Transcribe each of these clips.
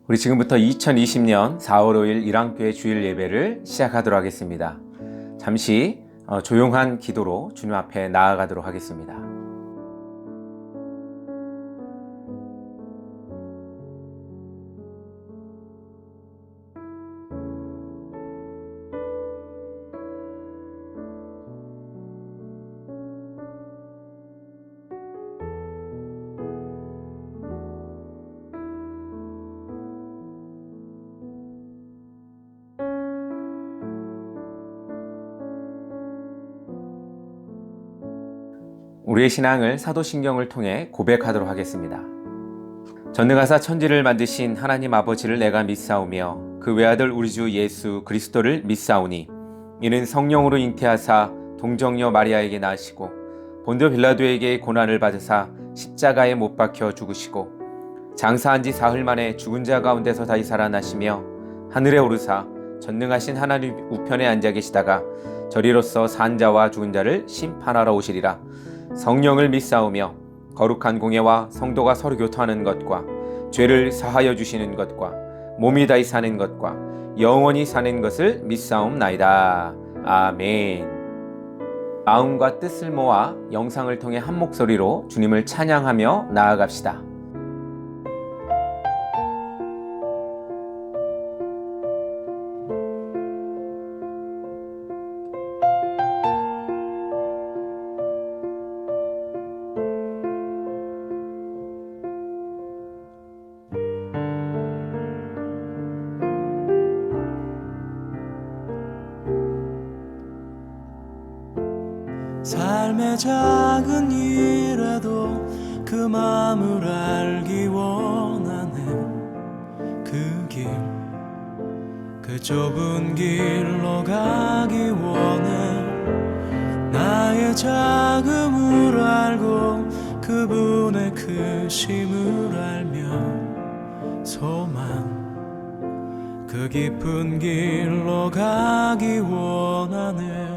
우리 지금부터 2020년 4월 5일 일왕교회 주일 예배를 시작하도록 하겠습니다. 잠시 조용한 기도로 주님 앞에 나아가도록 하겠습니다. 우리의 신앙을 사도신경을 통해 고백하도록 하겠습니다. 전능하사 천지를 만드신 하나님 아버지를 내가 믿사오며 그 외아들 우리 주 예수 그리스도를 믿사오니 이는 성령으로 잉태하사 동정녀 마리아에게 낳으시고 본디오 빌라도에게 고난을 받으사 십자가에 못 박혀 죽으시고 장사한 지 사흘 만에 죽은 자 가운데서 다시 살아나시며 하늘에 오르사 전능하신 하나님 우편에 앉아 계시다가 저리로서 산 자와 죽은 자를 심판하러 오시리라. 성령을 믿사오며 거룩한 공예와 성도가 서로 교통하는 것과 죄를 사하여 주시는 것과 몸이 다시 사는 것과 영원히 사는 것을 믿사옵나이다. 아멘. 마음과 뜻을 모아 영상을 통해 한 목소리로 주님을 찬양하며 나아갑시다. 삶의 작은 일에도 그 마음을 알기 원하네. 그 길, 그 좁은 길로 가기 원해. 나의 작음을 알고 그분의 크심을 알며 소망, 그 깊은 길로 가기 원하네.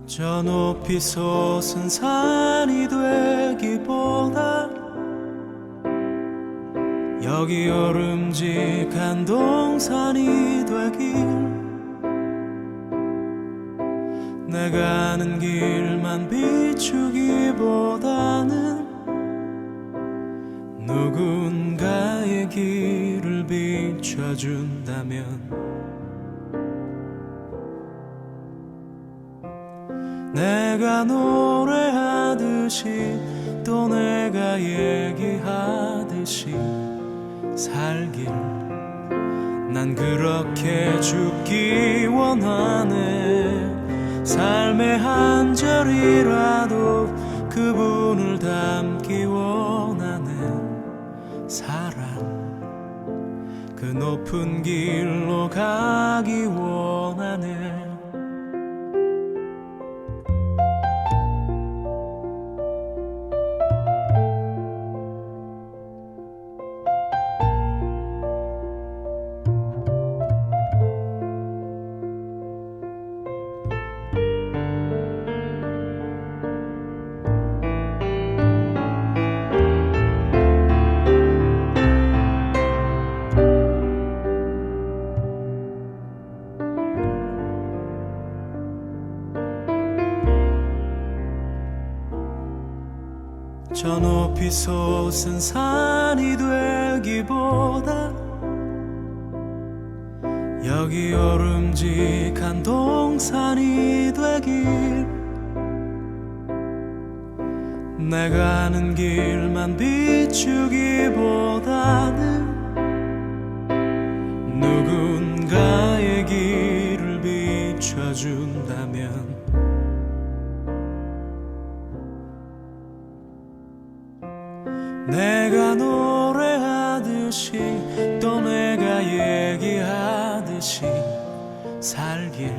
저 높이 솟은 산이 되기보다 여기 오름직한 동산이 되길, 내가 아는 길만 비추기보다는 누군가의 길을 비춰준다면 내가 노래하듯이 또 내가 얘기하듯이 살길, 난 그렇게 죽기 원하네. 삶의 한 절이라도 그분을 담기 원하네. 사랑, 그 높은 길로 가기 원하네. 저 높이 솟은 산이 되기보다 여기 오름직한 동산이 되길, 내가 아는 길만 비추기보다는 누군가의 길을 비춰준다면 내가 노래하듯이 또 내가 얘기하듯이 살길,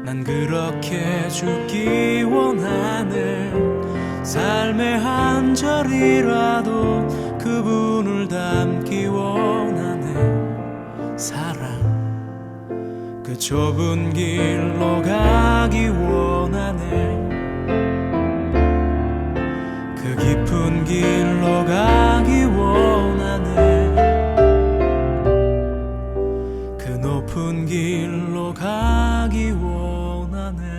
난 그렇게 죽기 원하네. 삶의 한 절이라도 그분을 다 닮기 원하네. 사랑 그 좁은 길로 가기 원하네. 그 깊은 길로 가기 원하네. 그 높은 길로 가기 원하네.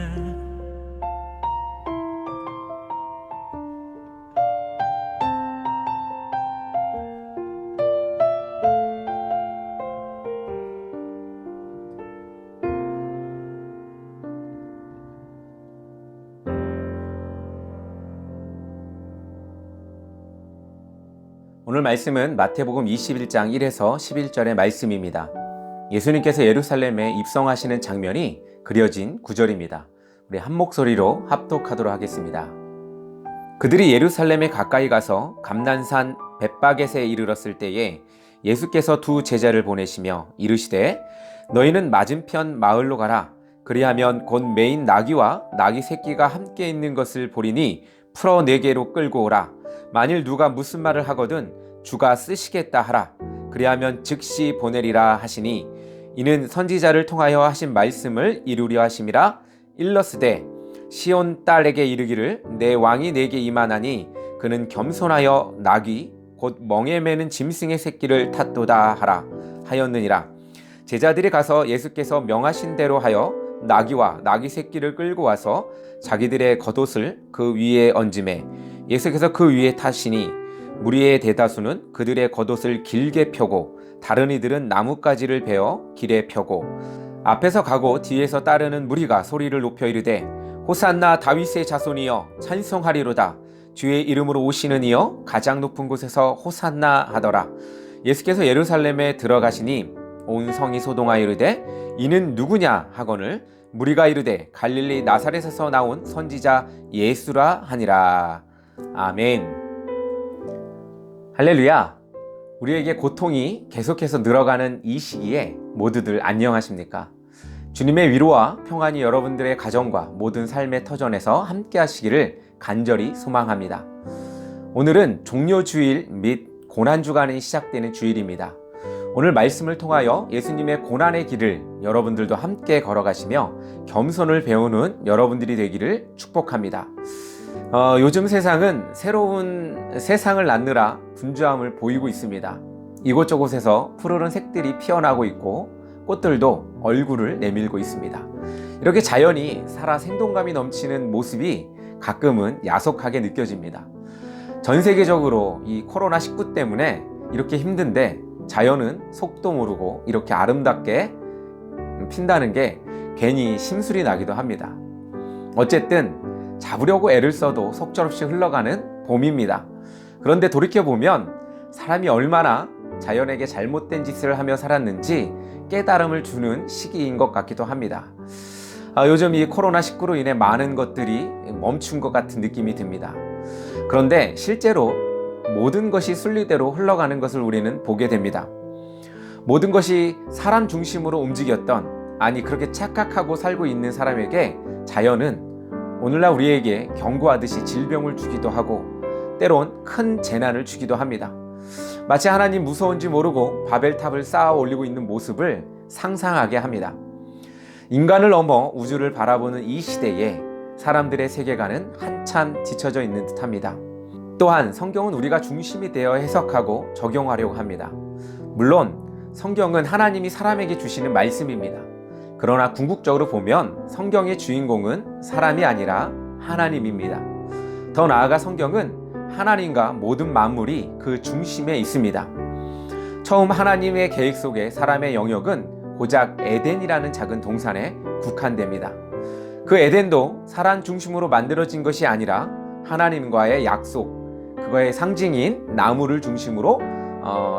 오늘 말씀은 마태복음 21장 1에서 11절의 말씀입니다. 예수님께서 예루살렘에 입성하시는 장면이 그려진 구절입니다. 우리 한 목소리로 합독하도록 하겠습니다. 그들이 예루살렘에 가까이 가서 감난산 벳바겟에 이르렀을 때에 예수께서 두 제자를 보내시며 이르시되 너희는 맞은편 마을로 가라. 그리하면 곧 매인 나귀와 나귀 새끼가 함께 있는 것을 보리니 풀어 내게로 끌고 오라. 만일 누가 무슨 말을 하거든 주가 쓰시겠다 하라. 그리하면 즉시 보내리라 하시니 이는 선지자를 통하여 하신 말씀을 이루려 하심이라. 일러스되 시온 딸에게 이르기를 내 왕이 내게 임하나니 그는 겸손하여 나귀 곧 멍에 매는 짐승의 새끼를 탔도다 하라 하였느니라. 제자들이 가서 예수께서 명하신 대로 하여 나귀와 나귀 새끼를 끌고 와서 자기들의 겉옷을 그 위에 얹음에 예수께서 그 위에 타시니 무리의 대다수는 그들의 겉옷을 길게 펴고 다른 이들은 나뭇가지를 베어 길에 펴고 앞에서 가고 뒤에서 따르는 무리가 소리를 높여 이르되 호산나 다윗의 자손이여 찬송하리로다. 주의 이름으로 오시는 이여 가장 높은 곳에서 호산나 하더라. 예수께서 예루살렘에 들어가시니 온 성이 소동하여 이르되 이는 누구냐 하거늘 무리가 이르되 갈릴리 나사렛에서 나온 선지자 예수라 하니라. 아멘. 할렐루야. 우리에게 고통이 계속해서 늘어가는 이 시기에 모두들 안녕하십니까? 주님의 위로와 평안이 여러분들의 가정과 모든 삶의 터전에서 함께 하시기를 간절히 소망합니다. 오늘은 종료주일 및 고난주간이 시작되는 주일입니다. 오늘 말씀을 통하여 예수님의 고난의 길을 여러분들도 함께 걸어가시며 겸손을 배우는 여러분들이 되기를 축복합니다. 요즘 세상은 새로운 세상을 낳느라 분주함을 보이고 있습니다. 이곳저곳에서 푸르른 색들이 피어나고 있고 꽃들도 얼굴을 내밀고 있습니다. 이렇게 자연이 살아 생동감이 넘치는 모습이 가끔은 야속하게 느껴집니다. 전 세계적으로 이 코로나19 때문에 이렇게 힘든데 자연은 속도 모르고 이렇게 아름답게 핀다는 게 괜히 심술이 나기도 합니다. 어쨌든 잡으려고 애를 써도 속절없이 흘러가는 봄입니다. 그런데 돌이켜보면 사람이 얼마나 자연에게 잘못된 짓을 하며 살았는지 깨달음을 주는 시기인 것 같기도 합니다. 요즘 이 코로나19로 인해 많은 것들이 멈춘 것 같은 느낌이 듭니다. 그런데 실제로 모든 것이 순리대로 흘러가는 것을 우리는 보게 됩니다. 모든 것이 사람 중심으로 움직였던, 아니 그렇게 착각하고 살고 있는 사람에게 자연은 오늘날 우리에게 경고하듯이 질병을 주기도 하고 때론 큰 재난을 주기도 합니다. 마치 하나님 무서운지 모르고 바벨탑을 쌓아 올리고 있는 모습을 상상하게 합니다. 인간을 넘어 우주를 바라보는 이 시대에 사람들의 세계관은 한참 뒤처져 있는 듯합니다. 또한 성경은 우리가 중심이 되어 해석하고 적용하려고 합니다. 물론 성경은 하나님이 사람에게 주시는 말씀입니다. 그러나 궁극적으로 보면 성경의 주인공은 사람이 아니라 하나님입니다. 더 나아가 성경은 하나님과 모든 만물이 그 중심에 있습니다. 처음 하나님의 계획 속에 사람의 영역은 고작 에덴이라는 작은 동산에 국한됩니다. 그 에덴도 사람 중심으로 만들어진 것이 아니라 하나님과의 약속, 그거의 상징인 나무를 중심으로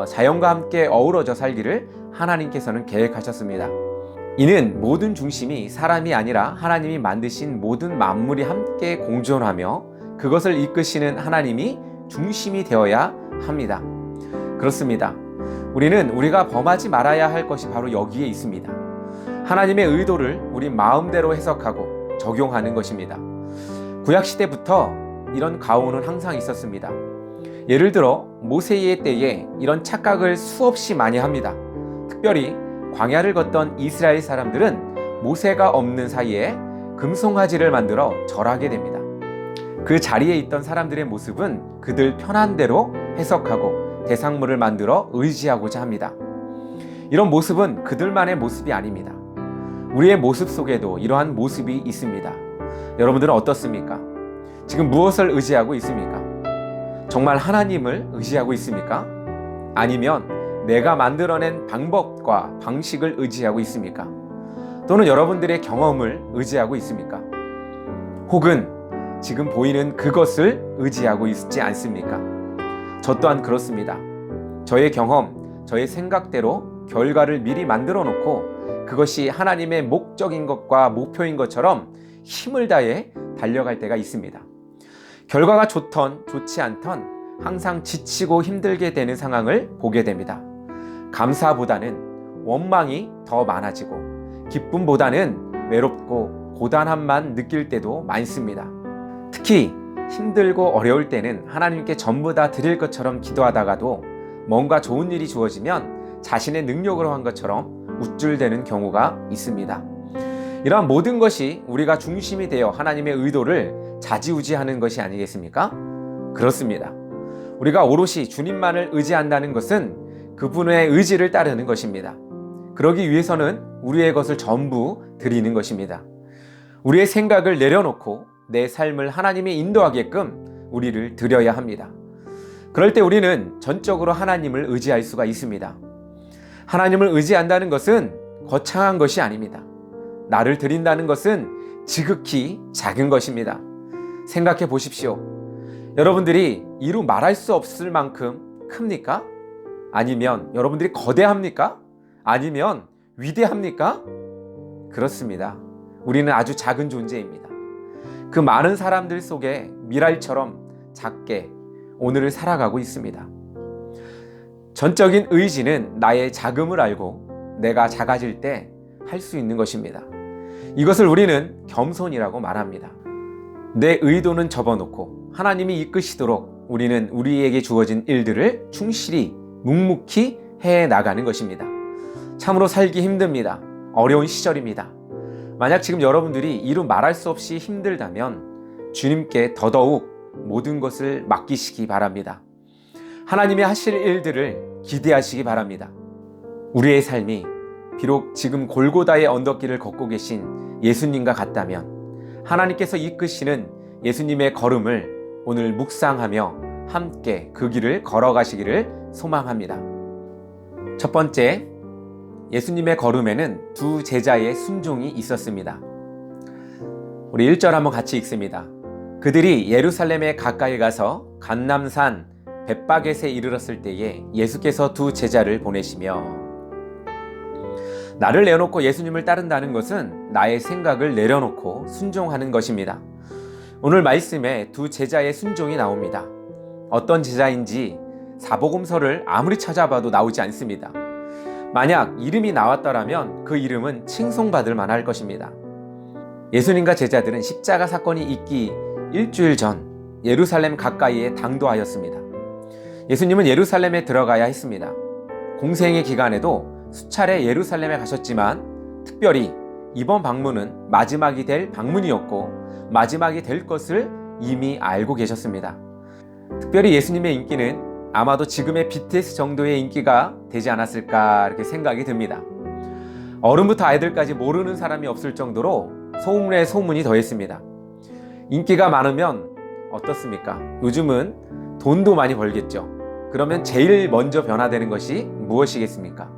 자연과 함께 어우러져 살기를 하나님께서는 계획하셨습니다. 이는 모든 중심이 사람이 아니라 하나님이 만드신 모든 만물이 함께 공존하며 그것을 이끄시는 하나님이 중심이 되어야 합니다. 그렇습니다. 우리는 우리가 범하지 말아야 할 것이 바로 여기에 있습니다. 하나님의 의도를 우리 마음대로 해석하고 적용하는 것입니다. 구약시대부터 이런 가오는 항상 있었습니다. 예를 들어 모세의 때에 이런 착각을 수없이 많이 합니다. 특별히 광야를 걷던 이스라엘 사람들은 모세가 없는 사이에 금송아지를 만들어 절하게 됩니다. 그 자리에 있던 사람들의 모습은 그들 편한 대로 해석하고 대상물을 만들어 의지하고자 합니다. 이런 모습은 그들만의 모습이 아닙니다. 우리의 모습 속에도 이러한 모습이 있습니다. 여러분들은 어떻습니까? 지금 무엇을 의지하고 있습니까? 정말 하나님을 의지하고 있습니까? 아니면 내가 만들어낸 방법과 방식을 의지하고 있습니까? 또는 여러분들의 경험을 의지하고 있습니까? 혹은 지금 보이는 그것을 의지하고 있지 않습니까? 저 또한 그렇습니다. 저의 경험, 저의 생각대로 결과를 미리 만들어 놓고 그것이 하나님의 목적인 것과 목표인 것처럼 힘을 다해 달려갈 때가 있습니다. 결과가 좋던 좋지 않던 항상 지치고 힘들게 되는 상황을 보게 됩니다. 감사보다는 원망이 더 많아지고 기쁨보다는 외롭고 고단함만 느낄 때도 많습니다. 특히 힘들고 어려울 때는 하나님께 전부 다 드릴 것처럼 기도하다가도 뭔가 좋은 일이 주어지면 자신의 능력으로 한 것처럼 우쭐대는 경우가 있습니다. 이러한 모든 것이 우리가 중심이 되어 하나님의 의도를 좌지우지하는 것이 아니겠습니까? 그렇습니다. 우리가 오롯이 주님만을 의지한다는 것은 그분의 의지를 따르는 것입니다. 그러기 위해서는 우리의 것을 전부 드리는 것입니다. 우리의 생각을 내려놓고 내 삶을 하나님이 인도하게끔 우리를 드려야 합니다. 그럴 때 우리는 전적으로 하나님을 의지할 수가 있습니다. 하나님을 의지한다는 것은 거창한 것이 아닙니다. 나를 드린다는 것은 지극히 작은 것입니다. 생각해 보십시오. 여러분들이 이루 말할 수 없을 만큼 큽니까? 아니면 여러분들이 거대합니까? 아니면 위대합니까? 그렇습니다. 우리는 아주 작은 존재입니다. 그 많은 사람들 속에 미랄처럼 작게 오늘을 살아가고 있습니다. 전적인 의지는 나의 작음을 알고 내가 작아질 때 할 수 있는 것입니다. 이것을 우리는 겸손이라고 말합니다. 내 의도는 접어놓고 하나님이 이끄시도록 우리는 우리에게 주어진 일들을 충실히 묵묵히 해나가는 것입니다. 참으로 살기 힘듭니다. 어려운 시절입니다. 만약 지금 여러분들이 이루 말할 수 없이 힘들다면 주님께 더더욱 모든 것을 맡기시기 바랍니다. 하나님이 하실 일들을 기대하시기 바랍니다. 우리의 삶이 비록 지금 골고다의 언덕길을 걷고 계신 예수님과 같다면 하나님께서 이끄시는 예수님의 걸음을 오늘 묵상하며 함께 그 길을 걸어가시기를 소망합니다. 첫 번째, 예수님의 걸음에는 두 제자의 순종이 있었습니다. 우리 1절 한번 같이 읽습니다. 그들이 예루살렘에 가까이 가서 감람산 벳바겟에 이르렀을 때에 예수께서 두 제자를 보내시며, 나를 내놓고 예수님을 따른다는 것은 나의 생각을 내려놓고 순종하는 것입니다. 오늘 말씀에 두 제자의 순종이 나옵니다. 어떤 제자인지 사복음서를 아무리 찾아봐도 나오지 않습니다. 만약 이름이 나왔더라면 그 이름은 칭송받을 만할 것입니다. 예수님과 제자들은 십자가 사건이 있기 일주일 전 예루살렘 가까이에 당도하였습니다. 예수님은 예루살렘에 들어가야 했습니다. 공생의 기간에도 수차례 예루살렘에 가셨지만 특별히 이번 방문은 마지막이 될 방문이었고 마지막이 될 것을 이미 알고 계셨습니다. 특별히 예수님의 인기는 아마도 지금의 BTS 정도의 인기가 되지 않았을까 이렇게 생각이 듭니다. 어른부터 아이들까지 모르는 사람이 없을 정도로 소문에 소문이 더했습니다. 인기가 많으면 어떻습니까? 요즘은 돈도 많이 벌겠죠. 그러면 제일 먼저 변화되는 것이 무엇이겠습니까?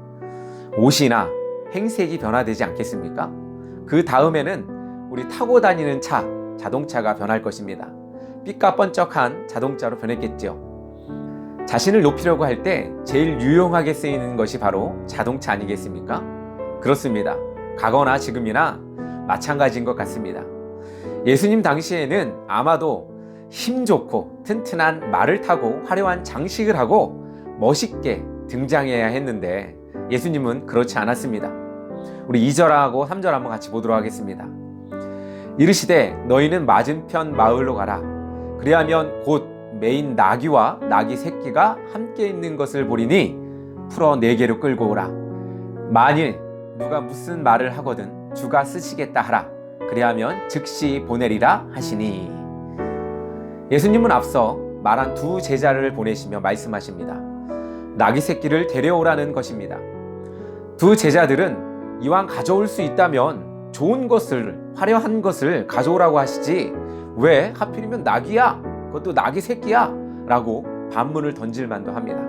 옷이나 행색이 변화되지 않겠습니까? 그 다음에는 우리 타고 다니는 차, 자동차가 변할 것입니다. 삐까뻔쩍한 자동차로 변했겠죠. 자신을 높이려고 할 때 제일 유용하게 쓰이는 것이 바로 자동차 아니겠습니까? 그렇습니다. 과거나 지금이나 마찬가지인 것 같습니다. 예수님 당시에는 아마도 힘 좋고 튼튼한 말을 타고 화려한 장식을 하고 멋있게 등장해야 했는데 예수님은 그렇지 않았습니다. 우리 2절하고 3절 한번 같이 보도록 하겠습니다. 이르시되 너희는 맞은편 마을로 가라. 그리하면 곧 메인 나귀와 나귀 새끼가 함께 있는 것을 보리니 풀어 내게로 끌고 오라. 만일 누가 무슨 말을 하거든 주가 쓰시겠다 하라. 그리하면 즉시 보내리라 하시니. 예수님은 앞서 말한 두 제자를 보내시며 말씀하십니다. 나귀 새끼를 데려오라는 것입니다. 두 제자들은 이왕 가져올 수 있다면 좋은 것을, 화려한 것을 가져오라고 하시지 왜 하필이면 나귀야? 그것도 나귀 새끼야? 라고 반문을 던질 만도 합니다.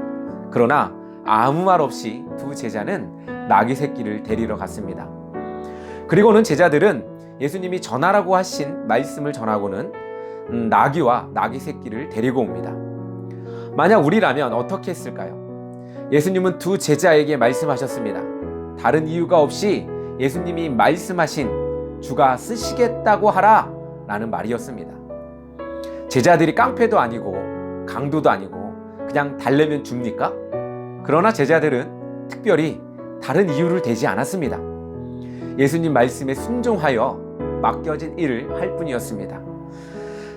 그러나 아무 말 없이 두 제자는 나귀 새끼를 데리러 갔습니다. 그리고는 제자들은 예수님이 전하라고 하신 말씀을 전하고는 나귀와 나귀 새끼를 데리고 옵니다. 만약 우리라면 어떻게 했을까요? 예수님은 두 제자에게 말씀하셨습니다. 다른 이유가 없이 예수님이 말씀하신 주가 쓰시겠다고 하라 라는 말이었습니다. 제자들이 깡패도 아니고 강도도 아니고 그냥 달래면 줍니까? 그러나 제자들은 특별히 다른 이유를 대지 않았습니다. 예수님 말씀에 순종하여 맡겨진 일을 할 뿐이었습니다.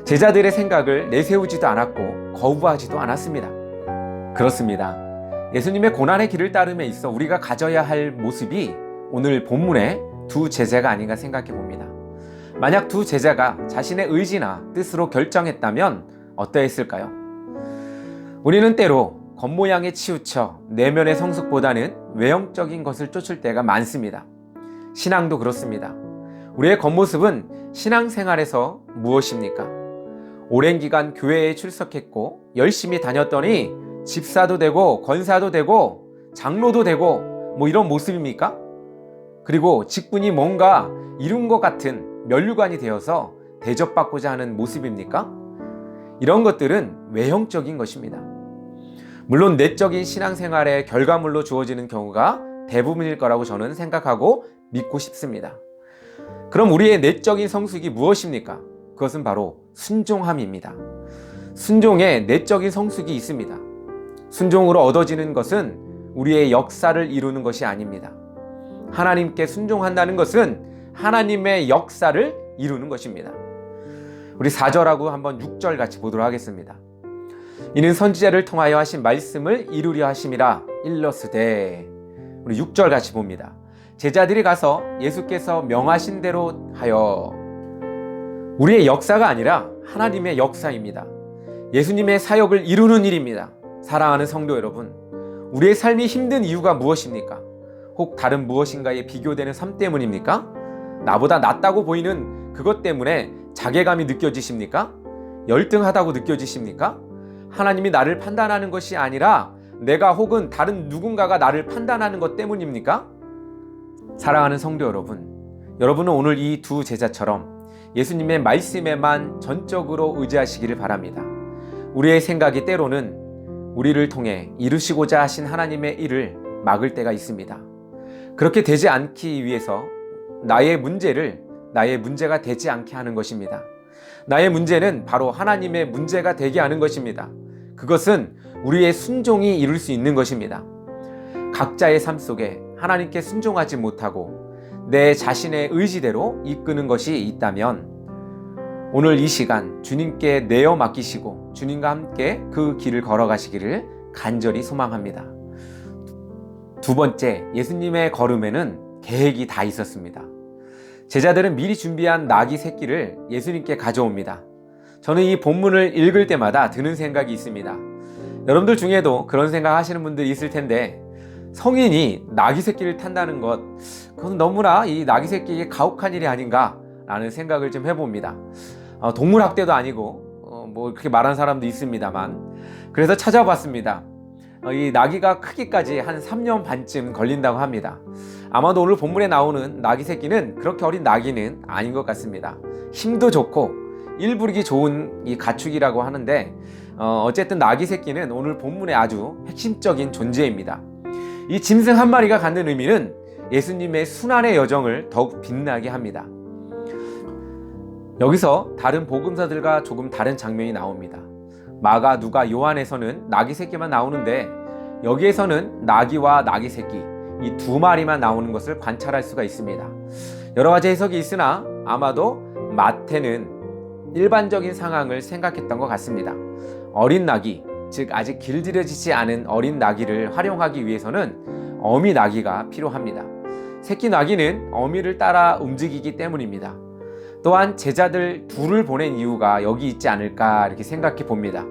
제자들의 생각을 내세우지도 않았고 거부하지도 않았습니다. 그렇습니다. 예수님의 고난의 길을 따름에 있어 우리가 가져야 할 모습이 오늘 본문의 두 제자가 아닌가 생각해 봅니다. 만약 두 제자가 자신의 의지나 뜻으로 결정했다면 어떠했을까요? 우리는 때로 겉모양에 치우쳐 내면의 성숙보다는 외형적인 것을 쫓을 때가 많습니다. 신앙도 그렇습니다. 우리의 겉모습은 신앙생활에서 무엇입니까? 오랜 기간 교회에 출석했고 열심히 다녔더니 집사도 되고 권사도 되고 장로도 되고 뭐 이런 모습입니까? 그리고 직분이 뭔가 이룬 것 같은 면류관이 되어서 대접받고자 하는 모습입니까? 이런 것들은 외형적인 것입니다. 물론 내적인 신앙생활의 결과물로 주어지는 경우가 대부분일 거라고 저는 생각하고 믿고 싶습니다. 그럼 우리의 내적인 성숙이 무엇입니까? 그것은 바로 순종함입니다. 순종에 내적인 성숙이 있습니다. 순종으로 얻어지는 것은 우리의 역사를 이루는 것이 아닙니다. 하나님께 순종한다는 것은 하나님의 역사를 이루는 것입니다. 우리 4절하고 한번 6절 같이 보도록 하겠습니다. 이는 선지자를 통하여 하신 말씀을 이루려 하심이라 일러스되. 우리 6절 같이 봅니다. 제자들이 가서 예수께서 명하신 대로 하여. 우리의 역사가 아니라 하나님의 역사입니다. 예수님의 사역을 이루는 일입니다. 사랑하는 성도 여러분, 우리의 삶이 힘든 이유가 무엇입니까? 혹 다른 무엇인가에 비교되는 삶 때문입니까? 나보다 낫다고 보이는 그것 때문에 자괴감이 느껴지십니까? 열등하다고 느껴지십니까? 하나님이 나를 판단하는 것이 아니라 내가 혹은 다른 누군가가 나를 판단하는 것 때문입니까? 사랑하는 성도 여러분, 여러분은 오늘 이 두 제자처럼 예수님의 말씀에만 전적으로 의지하시기를 바랍니다. 우리의 생각이 때로는 우리를 통해 이루시고자 하신 하나님의 일을 막을 때가 있습니다. 그렇게 되지 않기 위해서 나의 문제가 되지 않게 하는 것입니다. 나의 문제는 바로 하나님의 문제가 되게 하는 것입니다. 그것은 우리의 순종이 이룰 수 있는 것입니다. 각자의 삶 속에 하나님께 순종하지 못하고 내 자신의 의지대로 이끄는 것이 있다면 오늘 이 시간 주님께 내어 맡기시고 주님과 함께 그 길을 걸어가시기를 간절히 소망합니다. 두 번째, 예수님의 걸음에는 계획이 다 있었습니다. 제자들은 미리 준비한 나귀 새끼를 예수님께 가져옵니다. 저는 이 본문을 읽을 때마다 드는 생각이 있습니다. 여러분들 중에도 그런 생각 하시는 분들이 있을 텐데, 성인이 나귀 새끼를 탄다는 것, 그건 너무나 이 나귀 새끼에게 가혹한 일이 아닌가 라는 생각을 좀 해봅니다. 동물학대도 아니고 뭐 그렇게 말하는 사람도 있습니다만, 그래서 찾아봤습니다. 이 나귀가 크기까지 한 3년 반쯤 걸린다고 합니다. 아마도 오늘 본문에 나오는 나귀 새끼는 그렇게 어린 나귀는 아닌 것 같습니다. 힘도 좋고 일부리기 좋은 이 가축이라고 하는데, 어쨌든 나귀 새끼는 오늘 본문의 아주 핵심적인 존재입니다. 이 짐승 한 마리가 갖는 의미는 예수님의 순환의 여정을 더욱 빛나게 합니다. 여기서 다른 복음서들과 조금 다른 장면이 나옵니다. 마가, 누가, 요한에서는 나귀 새끼만 나오는데, 여기에서는 나귀와 나귀 새끼 이 두 마리만 나오는 것을 관찰할 수가 있습니다. 여러 가지 해석이 있으나 아마도 마태는 일반적인 상황을 생각했던 것 같습니다. 어린 나귀, 즉 아직 길들여지지 않은 어린 나귀를 활용하기 위해서는 어미 나귀가 필요합니다. 새끼 나귀는 어미를 따라 움직이기 때문입니다. 또한 제자들 둘을 보낸 이유가 여기 있지 않을까 이렇게 생각해 봅니다.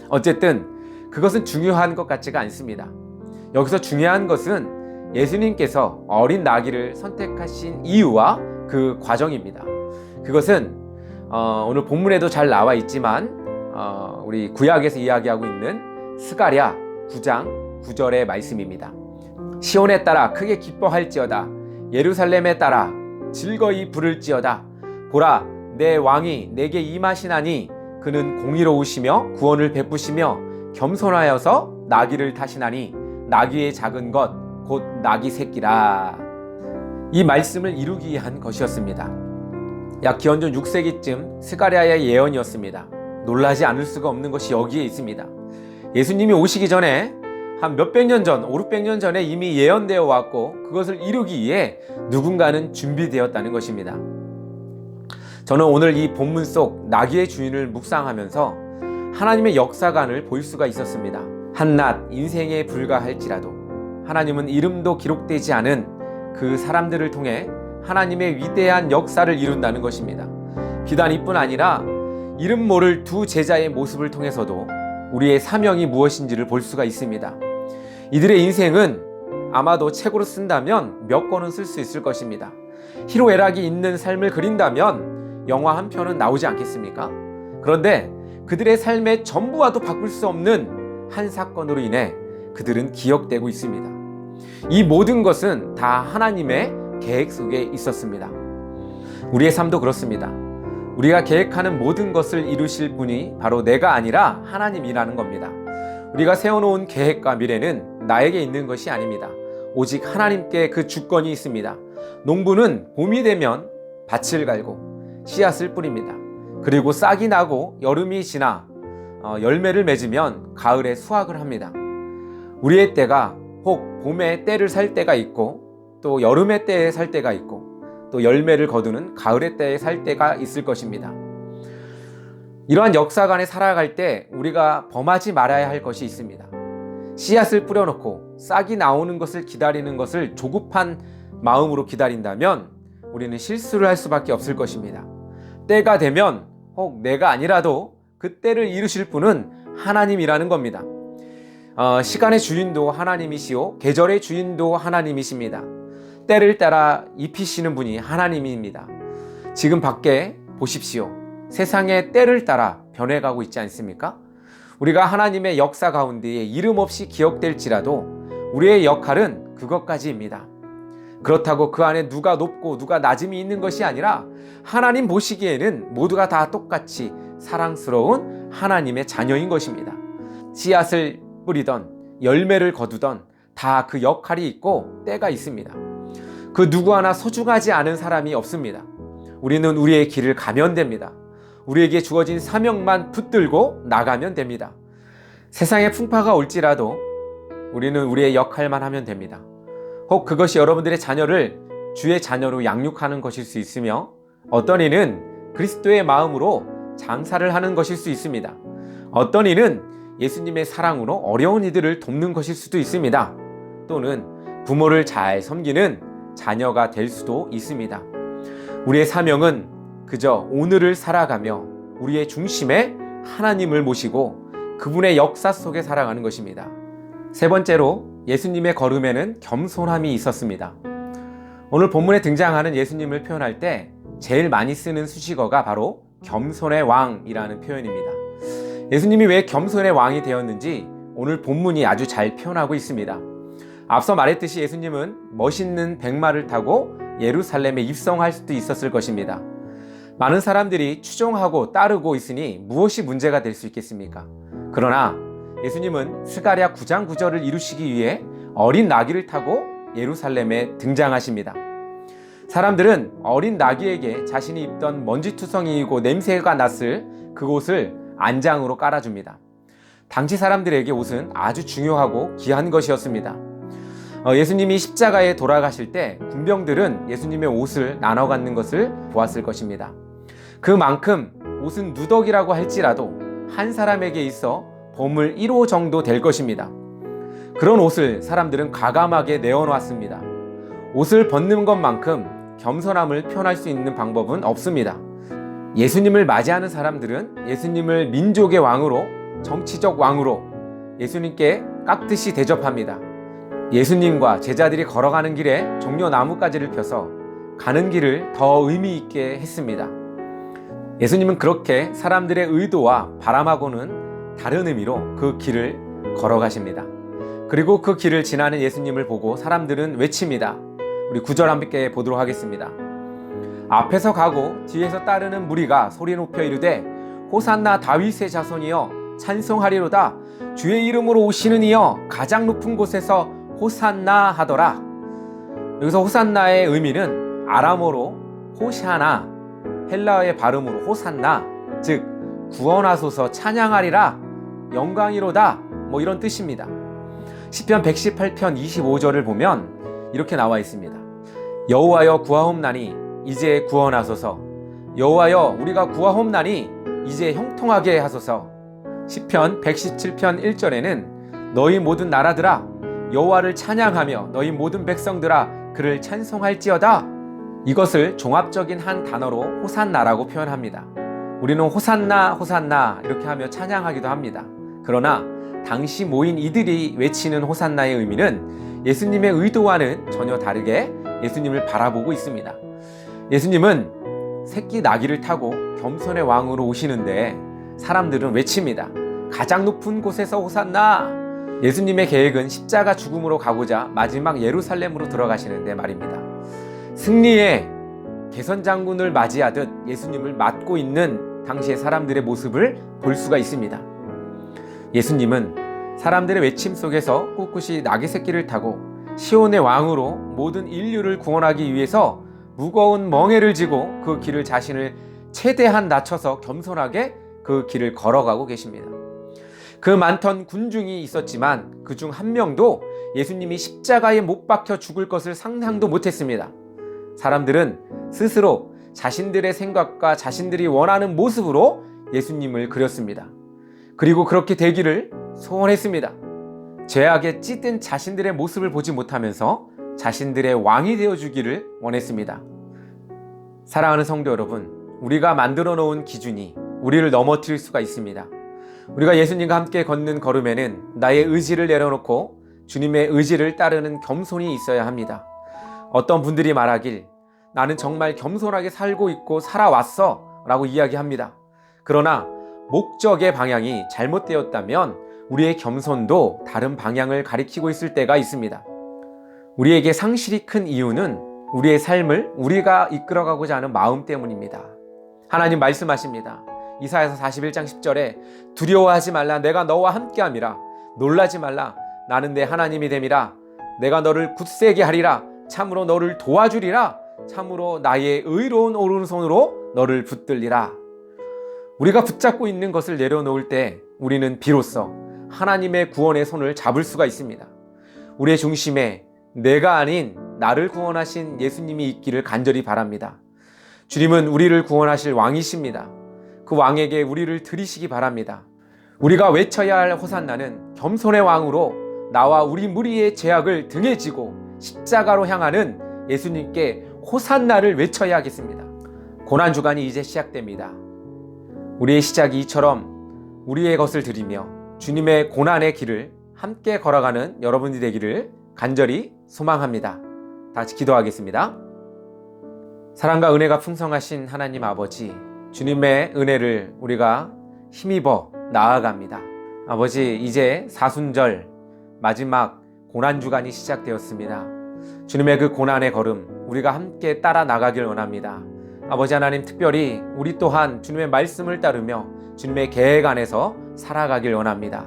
어쨌든 그것은 중요한 것 같지가 않습니다. 여기서 중요한 것은 예수님께서 어린 나귀를 선택하신 이유와 그 과정입니다. 그것은 오늘 본문에도 잘 나와 있지만 우리 구약에서 이야기하고 있는 스가랴 9장 9절의 말씀입니다. 시온에 따라 크게 기뻐할지어다. 예루살렘에 따라 즐거이 부를지어다. 보라, 내 왕이 내게 임하시나니 그는 공의로우시며 구원을 베푸시며 겸손하여서 나귀를 타시나니 나귀의 작은 것 곧 나귀 새끼라. 이 말씀을 이루기 위한 것이었습니다. 약 기원전 6세기쯤 스가랴의 예언이었습니다. 놀라지 않을 수가 없는 것이 여기에 있습니다. 예수님이 오시기 전에 한 몇백 년 전, 5, 600년 전에 이미 예언되어 왔고 그것을 이루기 위해 누군가는 준비되었다는 것입니다. 저는 오늘 이 본문 속 나귀의 주인을 묵상하면서 하나님의 역사관을 볼 수가 있었습니다. 한낱 인생에 불과할지라도 하나님은 이름도 기록되지 않은 그 사람들을 통해 하나님의 위대한 역사를 이룬다는 것입니다. 비단 이뿐 아니라 이름 모를 두 제자의 모습을 통해서도 우리의 사명이 무엇인지를 볼 수가 있습니다. 이들의 인생은 아마도 책으로 쓴다면 몇 권은 쓸 수 있을 것입니다. 희로애락이 있는 삶을 그린다면 영화 한 편은 나오지 않겠습니까? 그런데 그들의 삶의 전부와도 바꿀 수 없는 한 사건으로 인해 그들은 기억되고 있습니다. 이 모든 것은 다 하나님의 계획 속에 있었습니다. 우리의 삶도 그렇습니다. 우리가 계획하는 모든 것을 이루실 분이 바로 내가 아니라 하나님이라는 겁니다. 우리가 세워놓은 계획과 미래는 나에게 있는 것이 아닙니다. 오직 하나님께 그 주권이 있습니다. 농부는 봄이 되면 밭을 갈고 씨앗을 뿌립니다. 그리고 싹이 나고 여름이 지나 열매를 맺으면 가을에 수확을 합니다. 우리의 때가 혹 봄에 때를 살 때가 있고 또 여름의 때에 살 때가 있고 또 열매를 거두는 가을의 때에 살 때가 있을 것입니다. 이러한 역사관에 살아갈 때 우리가 범하지 말아야 할 것이 있습니다. 씨앗을 뿌려놓고 싹이 나오는 것을 기다리는 것을 조급한 마음으로 기다린다면 우리는 실수를 할 수밖에 없을 것입니다. 때가 되면 혹 내가 아니라도 그 때를 이루실 분은 하나님이라는 겁니다. 시간의 주인도 하나님이시오 계절의 주인도 하나님이십니다. 때를 따라 입히시는 분이 하나님입니다. 지금 밖에 보십시오. 세상의 때를 따라 변해가고 있지 않습니까? 우리가 하나님의 역사 가운데에 이름 없이 기억될지라도 우리의 역할은 그것까지입니다. 그렇다고 그 안에 누가 높고 누가 낮음이 있는 것이 아니라 하나님 보시기에는 모두가 다 똑같이 사랑스러운 하나님의 자녀인 것입니다. 씨앗을 뿌리던 열매를 거두던 다 그 역할이 있고 때가 있습니다. 그 누구 하나 소중하지 않은 사람이 없습니다. 우리는 우리의 길을 가면 됩니다. 우리에게 주어진 사명만 붙들고 나가면 됩니다. 세상에 풍파가 올지라도 우리는 우리의 역할만 하면 됩니다. 혹 그것이 여러분들의 자녀를 주의 자녀로 양육하는 것일 수 있으며 어떤 이는 그리스도의 마음으로 장사를 하는 것일 수 있습니다. 어떤 이는 예수님의 사랑으로 어려운 이들을 돕는 것일 수도 있습니다. 또는 부모를 잘 섬기는 자녀가 될 수도 있습니다. 우리의 사명은 그저 오늘을 살아가며 우리의 중심에 하나님을 모시고 그분의 역사 속에 살아가는 것입니다. 세 번째로 예수님의 걸음에는 겸손함이 있었습니다. 오늘 본문에 등장하는 예수님을 표현할 때 제일 많이 쓰는 수식어가 바로 겸손의 왕이라는 표현입니다. 예수님이 왜 겸손의 왕이 되었는지 오늘 본문이 아주 잘 표현하고 있습니다. 앞서 말했듯이 예수님은 멋있는 백마를 타고 예루살렘에 입성할 수도 있었을 것입니다. 많은 사람들이 추종하고 따르고 있으니 무엇이 문제가 될 수 있겠습니까? 그러나 예수님은 스가랴 9장 9절을 이루시기 위해 어린 나귀를 타고 예루살렘에 등장하십니다. 사람들은 어린 나귀에게 자신이 입던 먼지투성이이고 냄새가 났을 그곳을 안장으로 깔아줍니다. 당시 사람들에게 옷은 아주 중요하고 귀한 것이었습니다. 예수님이 십자가에 돌아가실 때 군병들은 예수님의 옷을 나눠 갖는 것을 보았을 것입니다. 그만큼 옷은 누더기라고 할지라도 한 사람에게 있어 보물 1호 정도 될 것입니다. 그런 옷을 사람들은 과감하게 내어놓았습니다. 옷을 벗는 것만큼 겸손함을 표현할 수 있는 방법은 없습니다. 예수님을 맞이하는 사람들은 예수님을 민족의 왕으로, 정치적 왕으로 예수님께 깍듯이 대접합니다. 예수님과 제자들이 걸어가는 길에 종려 나뭇가지를 펴서 가는 길을 더 의미 있게 했습니다. 예수님은 그렇게 사람들의 의도와 바람하고는 다른 의미로 그 길을 걸어가십니다. 그리고 그 길을 지나는 예수님을 보고 사람들은 외칩니다. 우리 9절 함께 보도록 하겠습니다. 앞에서 가고 뒤에서 따르는 무리가 소리 높여 이르되 호산나 다윗의 자손이여 찬송하리로다. 주의 이름으로 오시는 이여 가장 높은 곳에서 호산나 하더라. 여기서 호산나의 의미는 아람어로 호샤나, 헬라어의 발음으로 호산나, 즉 구원하소서, 찬양하리라, 영광이로다, 이런 뜻입니다. 시편 118편 25절을 보면 이렇게 나와 있습니다. 여호와여 구하옵나니 이제 구원하소서. 여호와여 우리가 구하옵나니 이제 형통하게 하소서. 시편 117편 1절에는 너희 모든 나라들아 여호와를 찬양하며 너희 모든 백성들아 그를 찬송할지어다. 이것을 종합적인 한 단어로 호산나라고 표현합니다. 우리는 호산나 호산나 이렇게 하며 찬양하기도 합니다. 그러나 당시 모인 이들이 외치는 호산나의 의미는 예수님의 의도와는 전혀 다르게 예수님을 바라보고 있습니다. 예수님은 새끼 나귀를 타고 겸손의 왕으로 오시는데 사람들은 외칩니다. 가장 높은 곳에서 호산나. 예수님의 계획은 십자가 죽음으로 가고자 마지막 예루살렘으로 들어가시는데 말입니다. 승리의 개선장군을 맞이하듯 예수님을 맞고 있는 당시의 사람들의 모습을 볼 수가 있습니다. 예수님은 사람들의 외침 속에서 꿋꿋이 나귀 새끼를 타고 시온의 왕으로 모든 인류를 구원하기 위해서 무거운 멍에를 지고 그 길을 자신을 최대한 낮춰서 겸손하게 그 길을 걸어가고 계십니다. 그 많던 군중이 있었지만 그중 한 명도 예수님이 십자가에 못 박혀 죽을 것을 상상도 못했습니다. 사람들은 스스로 자신들의 생각과 자신들이 원하는 모습으로 예수님을 그렸습니다. 그리고 그렇게 되기를 소원했습니다. 죄악에 찌든 자신들의 모습을 보지 못하면서 자신들의 왕이 되어주기를 원했습니다. 사랑하는 성도 여러분, 우리가 만들어 놓은 기준이 우리를 넘어뜨릴 수가 있습니다. 우리가 예수님과 함께 걷는 걸음에는 나의 의지를 내려놓고 주님의 의지를 따르는 겸손이 있어야 합니다. 어떤 분들이 말하길 나는 정말 겸손하게 살고 있고 살아왔어 라고 이야기합니다. 그러나 목적의 방향이 잘못되었다면 우리의 겸손도 다른 방향을 가리키고 있을 때가 있습니다. 우리에게 상실이 큰 이유는 우리의 삶을 우리가 이끌어가고자 하는 마음 때문입니다. 하나님 말씀하십니다. 이사야서 41장 10절에 두려워하지 말라 내가 너와 함께함이라 놀라지 말라 나는 내 하나님이 됨이라 내가 너를 굳세게 하리라 참으로 너를 도와주리라 참으로 나의 의로운 오른손으로 너를 붙들리라. 우리가 붙잡고 있는 것을 내려놓을 때 우리는 비로소 하나님의 구원의 손을 잡을 수가 있습니다. 우리의 중심에 내가 아닌 나를 구원하신 예수님이 있기를 간절히 바랍니다. 주님은 우리를 구원하실 왕이십니다. 그 왕에게 우리를 드리시기 바랍니다. 우리가 외쳐야 할 호산나는 겸손의 왕으로 나와 우리 무리의 죄악을 등에 지고 십자가로 향하는 예수님께 호산나를 외쳐야 하겠습니다. 고난주간이 이제 시작됩니다. 우리의 시작이 이처럼 우리의 것을 드리며 주님의 고난의 길을 함께 걸어가는 여러분이 되기를 간절히 소망합니다. 다 같이 기도하겠습니다. 사랑과 은혜가 풍성하신 하나님 아버지, 주님의 은혜를 우리가 힘입어 나아갑니다. 아버지, 이제 사순절 마지막 고난주간이 시작되었습니다. 주님의 그 고난의 걸음 우리가 함께 따라 나가길 원합니다. 아버지 하나님, 특별히 우리 또한 주님의 말씀을 따르며 주님의 계획 안에서 살아가길 원합니다.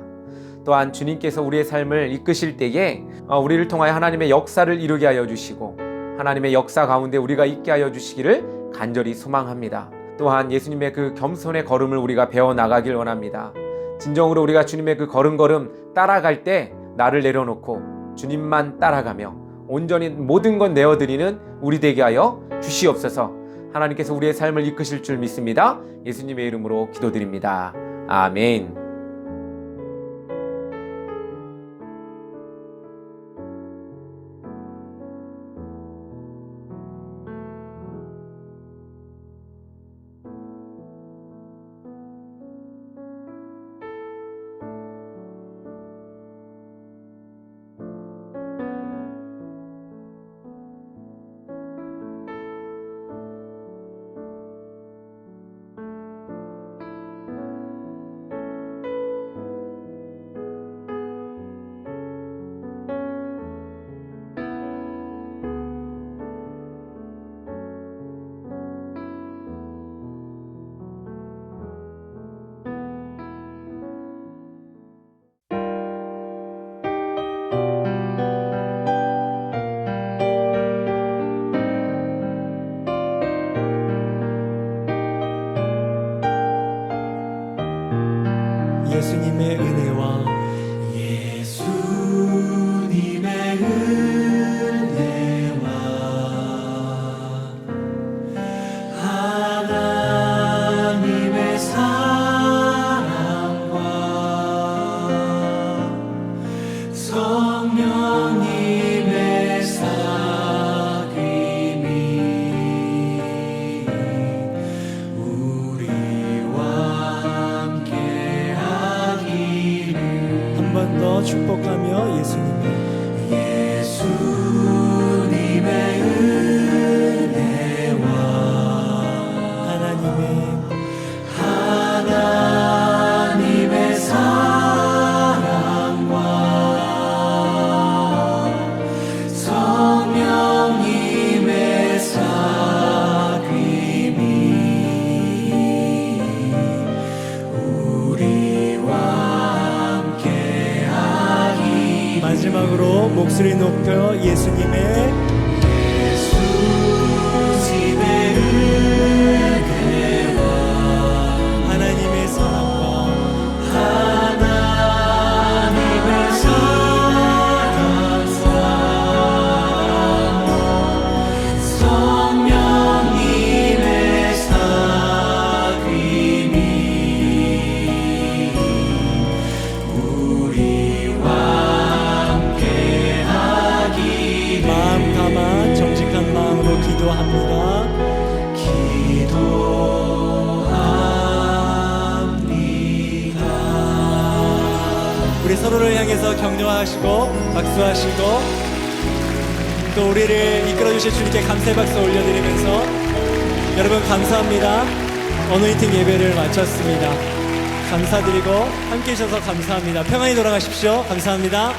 또한 주님께서 우리의 삶을 이끄실 때에 우리를 통하여 하나님의 역사를 이루게 하여 주시고 하나님의 역사 가운데 우리가 있게 하여 주시기를 간절히 소망합니다. 또한 예수님의 그 겸손의 걸음을 우리가 배워나가길 원합니다. 진정으로 우리가 주님의 그 걸음 따라갈 때 나를 내려놓고 주님만 따라가며 온전히 모든 것 내어드리는 우리 되게 하여 주시옵소서. 하나님께서 우리의 삶을 이끄실 줄 믿습니다. 예수님의 이름으로 기도드립니다. 아멘. 예수님의 은혜와 하나님의 사랑과 성령님의 사귐이 우리와 함께하기를. 한 번 더 축복하며 예수님의 은혜와 하나님의 사랑과 성령님의 사귐이 우리와 함께하기. 마지막으로 목소리 높여 예수님의 은혜와 하나님의 사랑과 성령님의 사귐이 우리와 함께하기를. 마음 감아 정직한 마음으로 기도합니다. 우리 서로를 향해서 격려하시고 박수하시고 또 우리를 이끌어주실 주님께 감사의 박수 올려드리면서 여러분 감사합니다. 어노인팅 예배를 마쳤습니다. 감사드리고 함께 해주셔서 감사합니다. 평안히 돌아가십시오. 감사합니다.